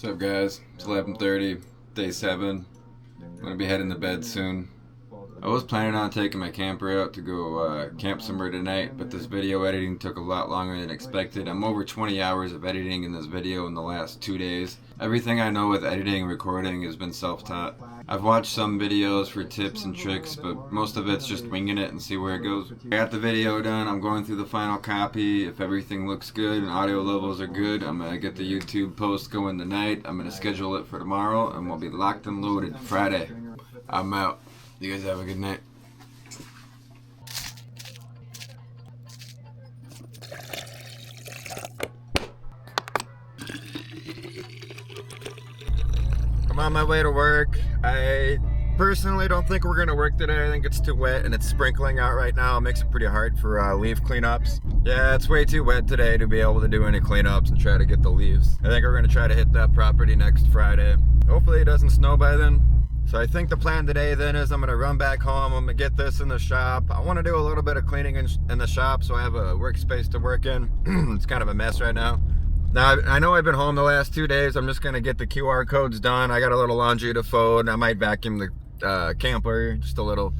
What's up, guys? It's 11:30, day 7. I'm gonna be heading to bed soon. I was planning on taking my camper out to go camp somewhere tonight, but this video editing took a lot longer than expected. I'm over 20 hours of editing in this video in the last 2 days. Everything I know with editing and recording has been self-taught. I've watched some videos for tips and tricks, but most of it's just winging it and see where it goes. I got the video done. I'm going through the final copy. If everything looks good and audio levels are good, I'm gonna get the YouTube post going tonight. I'm gonna schedule it for tomorrow, and we'll be locked and loaded Friday. I'm out. You guys have a good night. I'm on my way to work. I personally don't think we're gonna work today. I think it's too wet and it's sprinkling out right now. It makes it pretty hard for leaf cleanups. Yeah, it's way too wet today to be able to do any cleanups and try to get the leaves. I think we're gonna try to hit that property next Friday. Hopefully it doesn't snow by then. So I think the plan today then is I'm gonna run back home. I'm gonna get this in the shop. I wanna do a little bit of cleaning in the shop so I have a workspace to work in. It's kind of a mess right now. Now, I know I've been home the last 2 days. I'm just gonna get the QR codes done. I got a little laundry to fold. I might vacuum the camper, just a little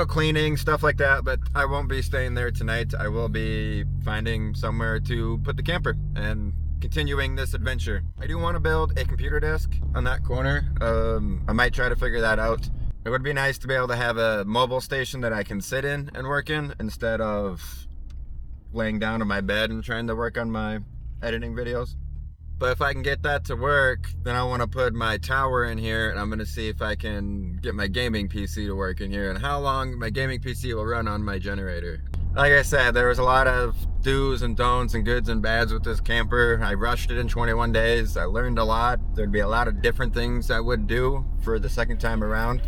cleaning, stuff like that, but I won't be staying there tonight. I will be finding somewhere to put the camper and continuing this adventure. I do want to build a computer desk on that corner. I might try to figure that out. It would be nice to be able to have a mobile station that I can sit in and work in instead of laying down on my bed and trying to work on my editing videos. But if I can get that to work, then I want to put my tower in here, and I'm going to see if I can get my gaming PC to work in here and how long my gaming PC will run on my generator. Like I said, there was a lot of do's and don'ts and goods and bads with this camper. I rushed it in 21 days. I learned a lot. There'd be a lot of different things I would do for the second time around.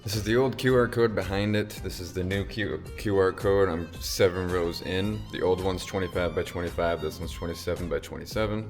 This is the old QR code behind it. This is the new QR code. I'm 7 rows in. The old one's 25 by 25. This one's 27 by 27.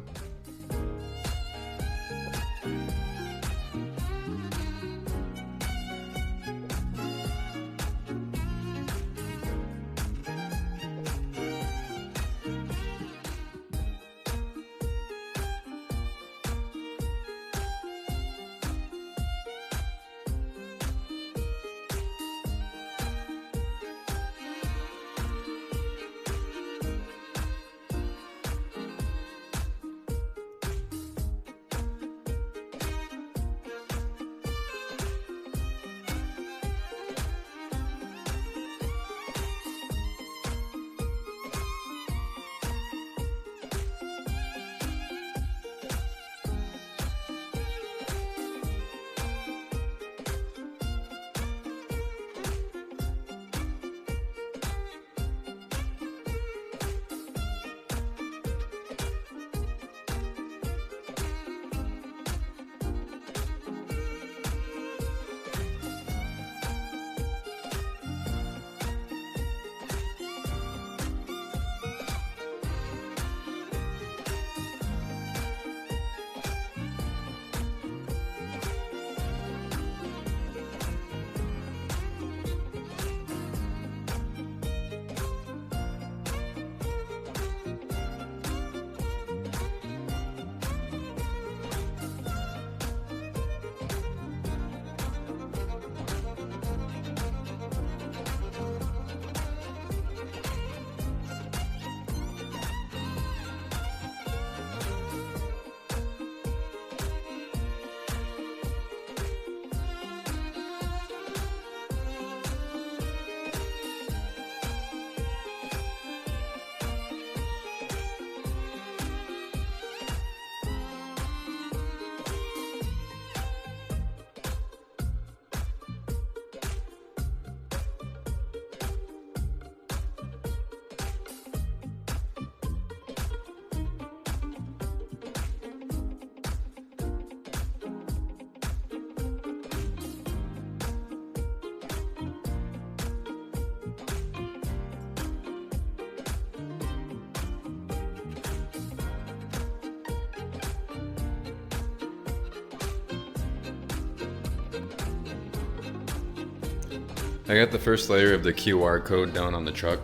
I got the first layer of the QR code down on the truck.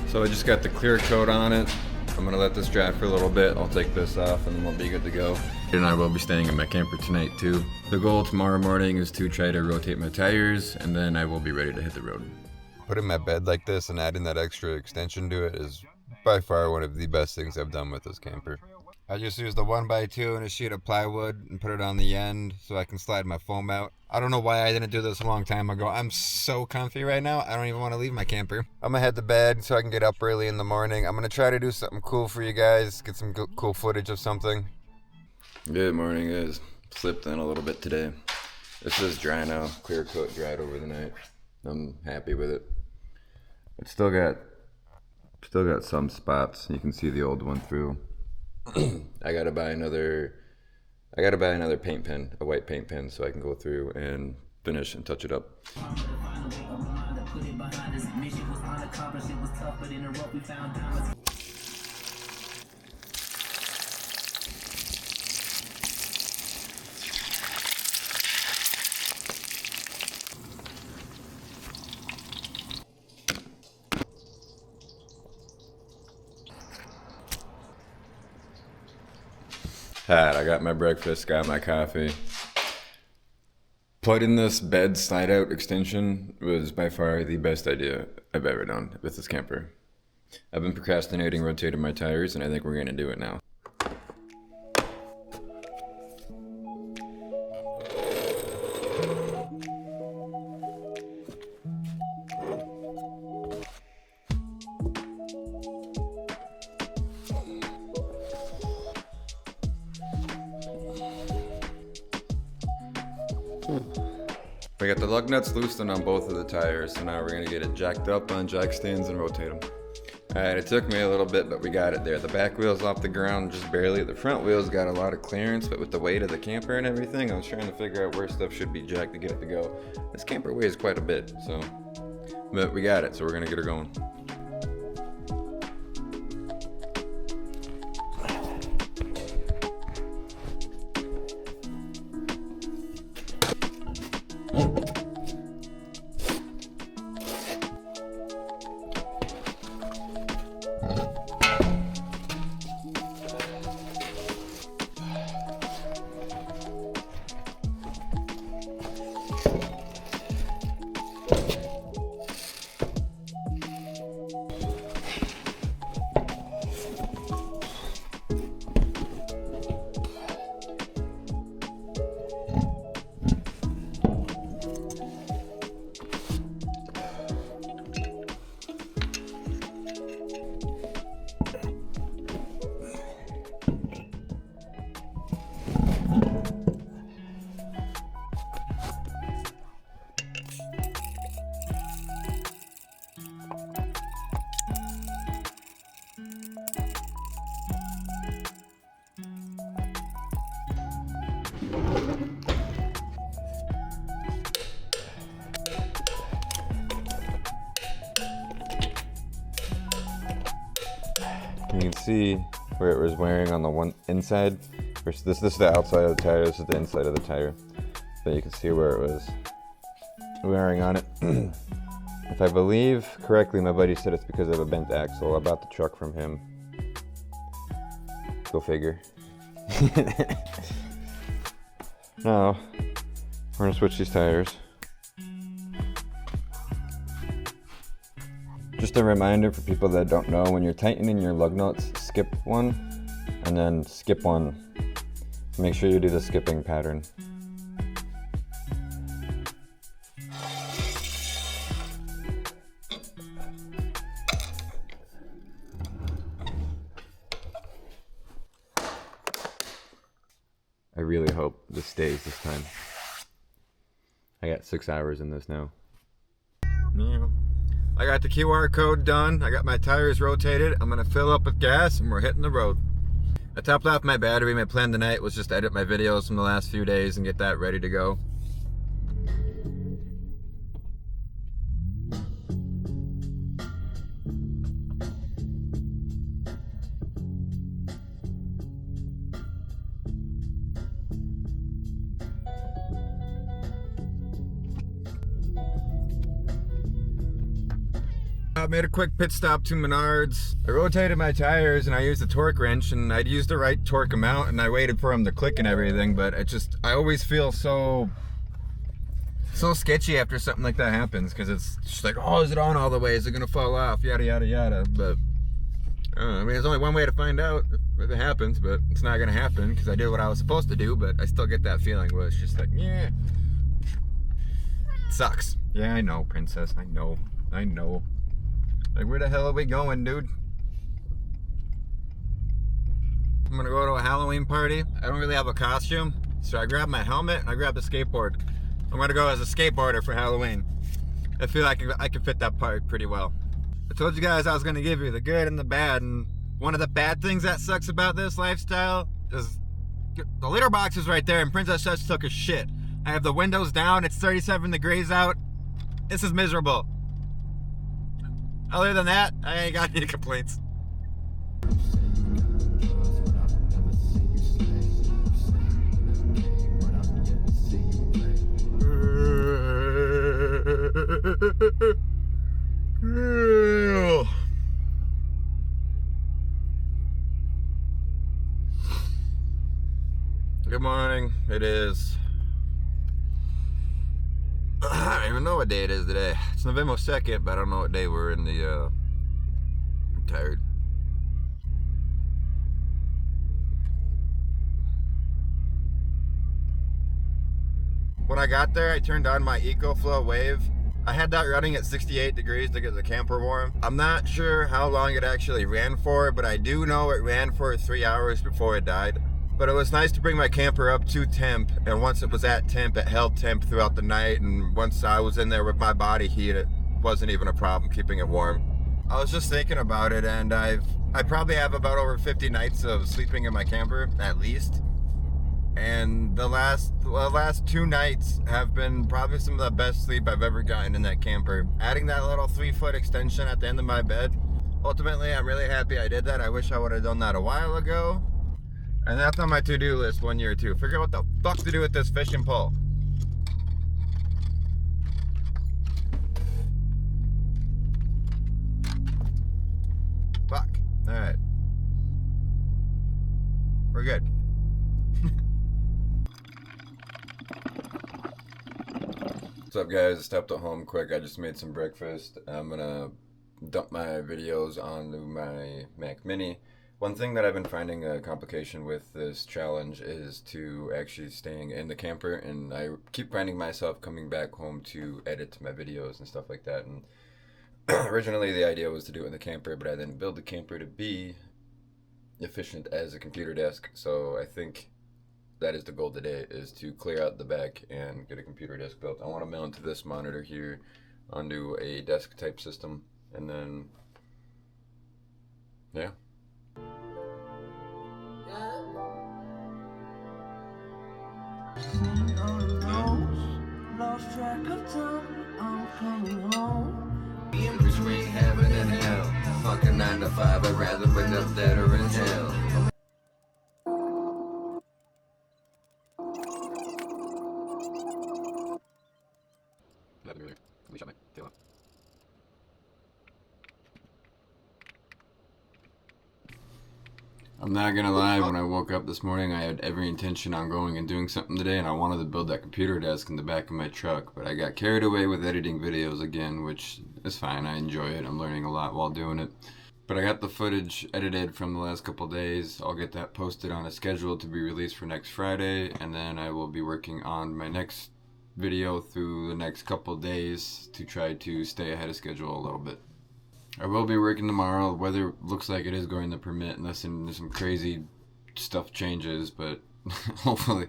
So I just got the clear coat on it. I'm gonna let this dry for a little bit. I'll take this off and then we'll be good to go. And I will be staying in my camper tonight too. The goal tomorrow morning is to try to rotate my tires and then I will be ready to hit the road. Putting my bed like this and adding that extra extension to it is by far one of the best things I've done with this camper. I just used the 1x2 and a sheet of plywood and put it on the end so I can slide my foam out. I don't know why I didn't do this a long time ago. I'm so comfy right now, I don't even want to leave my camper. I'm gonna head to bed so I can get up early in the morning. I'm gonna try to do something cool for you guys, get some cool footage of something. Good morning, guys. Slipped in a little bit today. This is dry now, clear coat dried over the night. I'm happy with it. It's still got some spots. You can see the old one through. I gotta buy another paint pen, a white paint pen, so I can go through and finish and touch it up. I got my breakfast, got my coffee. Putting this bed slide out extension was by far the best idea I've ever done with this camper. I've been procrastinating rotating my tires and I think we're gonna do it now. We got the lug nuts loosened on both of the tires, so now we're gonna get it jacked up on jack stands and rotate them. Alright, it took me a little bit, but we got it there. The back wheel's off the ground just barely. The front wheel's got a lot of clearance, but with the weight of the camper and everything, I was trying to figure out where stuff should be jacked to get it to go. This camper weighs quite a bit, so. But we got it, so we're gonna get her going. You can see where it was wearing on the one inside. This is the outside of the tire, this is the inside of the tire. But you can see where it was wearing on it. If I believe correctly, my buddy said it's because of a bent axle. I bought the truck from him. Go figure. Now, we're gonna switch these tires. Just a reminder for people that don't know, when you're tightening your lug nuts, skip one and then skip one. Make sure you do the skipping pattern. I really hope this stays this time. I got 6 hours in this now. Yeah. I got the QR code done. I got my tires rotated. I'm gonna fill up with gas and we're hitting the road. I topped off my battery. My plan tonight was just to edit my videos from the last few days and get that ready to go. I made a quick pit stop to Menards. I rotated my tires and I used the torque wrench, and I'd used the right torque amount and I waited for them to click and everything, but I always feel so sketchy after something like that happens, because it's just like, oh, is it on all the way? Is it gonna fall off? Yada, yada, yada. But I mean, there's only one way to find out if it happens, but it's not gonna happen because I did what I was supposed to do, but I still get that feeling where it's just like, yeah, it sucks. Yeah, I know, princess, I know. Like, where the hell are we going, dude? I'm gonna go to a Halloween party. I don't really have a costume, so I grabbed my helmet and I grabbed the skateboard. I'm gonna go as a skateboarder for Halloween. I feel like I can fit that part pretty well. I told you guys I was gonna give you the good and the bad, and one of the bad things that sucks about this lifestyle is the litter box is right there, and Princess just took a shit. I have the windows down, it's 37 degrees out. This is miserable. Other than that, I ain't got any complaints. Good morning. It is, I don't even know what day it is today. It's November 2nd, but I don't know what day we're in the, I'm tired. When I got there, I turned on my EcoFlow Wave. I had that running at 68 degrees to get the camper warm. I'm not sure how long it actually ran for, but I do know it ran for 3 hours before it died. But it was nice to bring my camper up to temp, and once it was at temp, it held temp throughout the night, and once I was in there with my body heat, it wasn't even a problem keeping it warm. I was just thinking about it, and I probably have about over 50 nights of sleeping in my camper at least. And the last 2 nights have been probably some of the best sleep I've ever gotten in that camper. Adding that little 3-foot extension at the end of my bed, ultimately I'm really happy I did that. I wish I would have done that a while ago. And that's on my to-do list 1 year or two. Figure out what the fuck to do with this fishing pole. Fuck. Alright. We're good. What's up, guys? Stepped at home quick. I just made some breakfast. I'm gonna dump my videos onto my Mac Mini. One thing that I've been finding a complication with this challenge is to actually staying in the camper, and I keep finding myself coming back home to edit my videos and stuff like that. And originally the idea was to do it in the camper, but I then built the camper to be efficient as a computer desk. So I think that is the goal today, is to clear out the back and get a computer desk built. I want to mount this monitor here onto a desk type system, and then yeah. Lost track of time, I'm coming home. In between heaven and hell, fucking 9 to 5, I'd rather end up dead or in jail. I'm not gonna lie, when I woke up this morning I had every intention on going and doing something today, and I wanted to build that computer desk in the back of my truck, but I got carried away with editing videos again, which is fine. I enjoy it. I'm learning a lot while doing it. But I got the footage edited from the last couple days. I'll get that posted on a schedule to be released for next Friday, and then I will be working on my next video through the next couple days to try to stay ahead of schedule a little bit. I will be working tomorrow. The weather looks like it is going to permit, unless some crazy stuff changes, but hopefully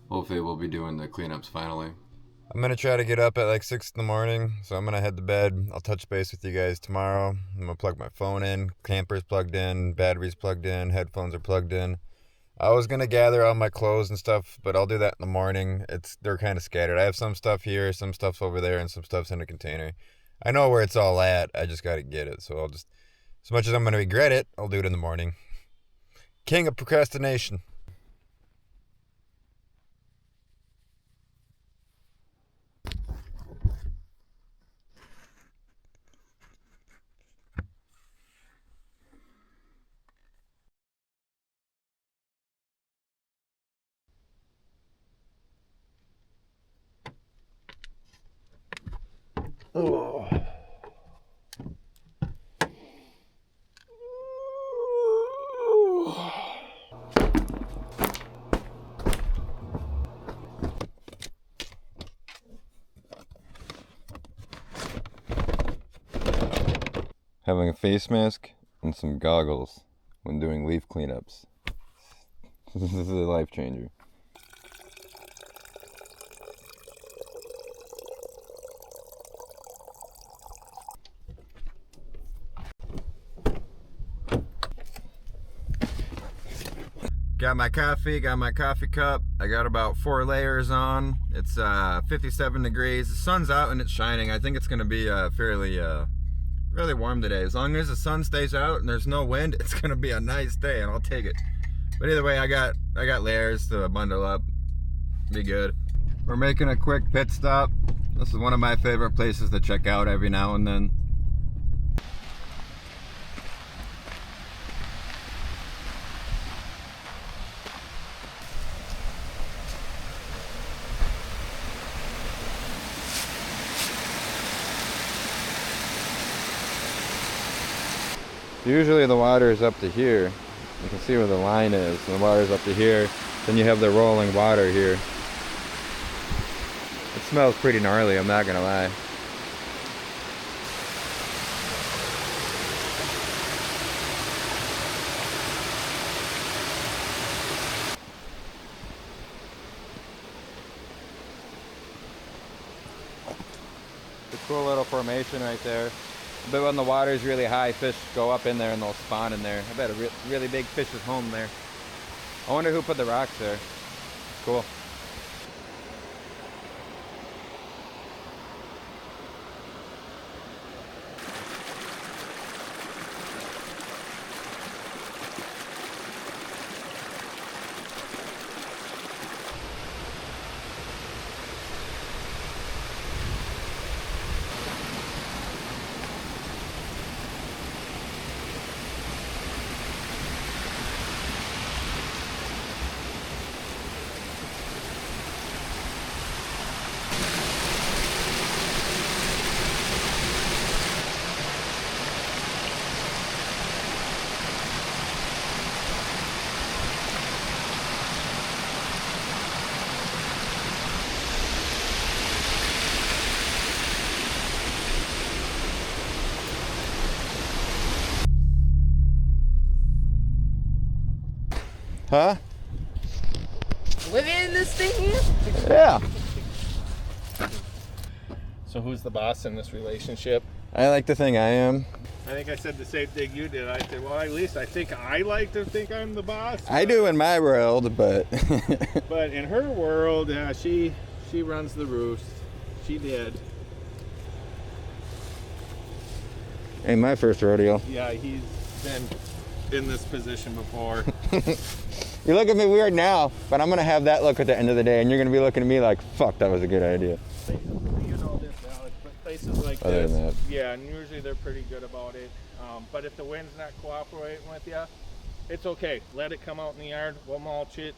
we'll be doing the cleanups finally. I'm gonna try to get up at like 6 in the morning, so I'm gonna head to bed. I'll touch base with you guys tomorrow. I'm gonna plug my phone in, camper's plugged in, battery's plugged in, headphones are plugged in. I was gonna gather all my clothes and stuff, but I'll do that in the morning. They're kind of scattered. I have some stuff here, some stuff's over there, and some stuff's in a container. I know where it's all at. I just gotta get it. So I'll just, as much as I'm gonna regret it, I'll do it in the morning. King of procrastination. Oh. Having a face mask and some goggles when doing leaf cleanups. This is a life changer. Got my coffee, got my coffee cup. I got about 4 layers on. It's 57 degrees. The sun's out and it's shining. I think it's gonna be fairly really warm today. As long as the sun stays out and there's no wind, it's gonna be a nice day, and I'll take it. But either way, I got layers to bundle up. Be good. We're making a quick pit stop. This is one of my favorite places to check out every now and then. Usually the water is up to here. You can see where the line is. The water is up to here. Then you have the rolling water here. It smells pretty gnarly, I'm not gonna lie. It's a cool little formation right there. But when the water's really high, fish go up in there and they'll spawn in there. I bet a really big fish is home there. I wonder who put the rocks there. Cool. Huh? Living in this thing here? Yeah. So who's the boss in this relationship? I like to think I am. I think I said the same thing you did. I said, well, at least I think I like to think I'm the boss. I do in my world, but But in her world, she runs the roost. She did. ain't my first rodeo. Yeah, he's been in this position before. You look at me weird now, but I'm gonna have that look at the end of the day, and you're gonna be looking at me like, fuck, that was a good idea. You know this, Alex, but places like Other this, than that. yeah, and usually they're pretty good about it. But if the wind's not cooperating with you, it's okay. Let it come out in the yard. We'll mulch it.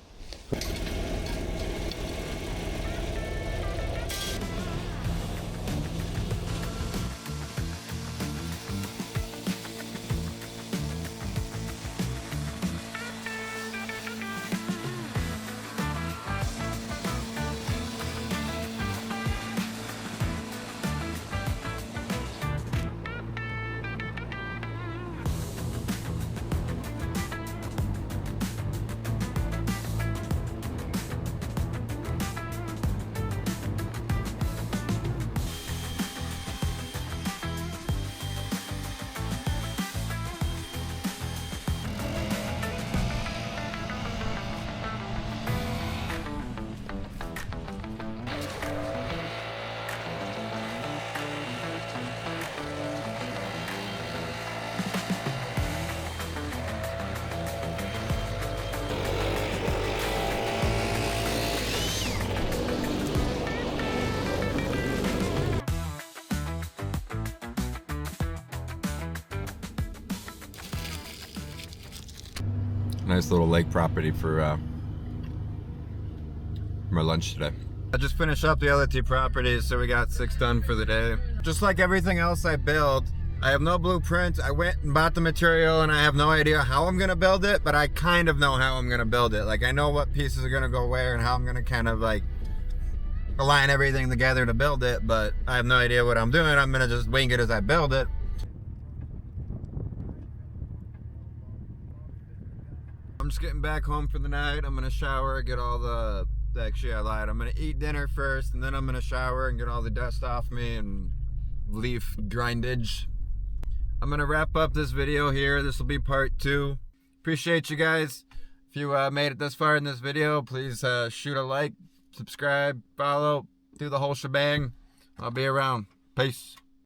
Nice little lake property for our lunch today. I just finished up the other two properties, so we got 6 done for the day. Just like everything else I build, I have no blueprint. I went and bought the material and I have no idea how I'm gonna build it, but I kind of know how I'm gonna build it. Like I know what pieces are gonna go where and how I'm gonna kind of like align everything together to build it, but I have no idea what I'm doing. I'm gonna just wing it as I build it. I'm just getting back home for the night. I'm gonna shower, get all the actually I lied. I'm gonna eat dinner first, and then I'm gonna shower and get all the dust off me and leaf grindage. I'm gonna wrap up this video here. This will be part 2. Appreciate you guys. If you made it this far in this video, please shoot a like, subscribe, follow, do the whole shebang. I'll be around. Peace.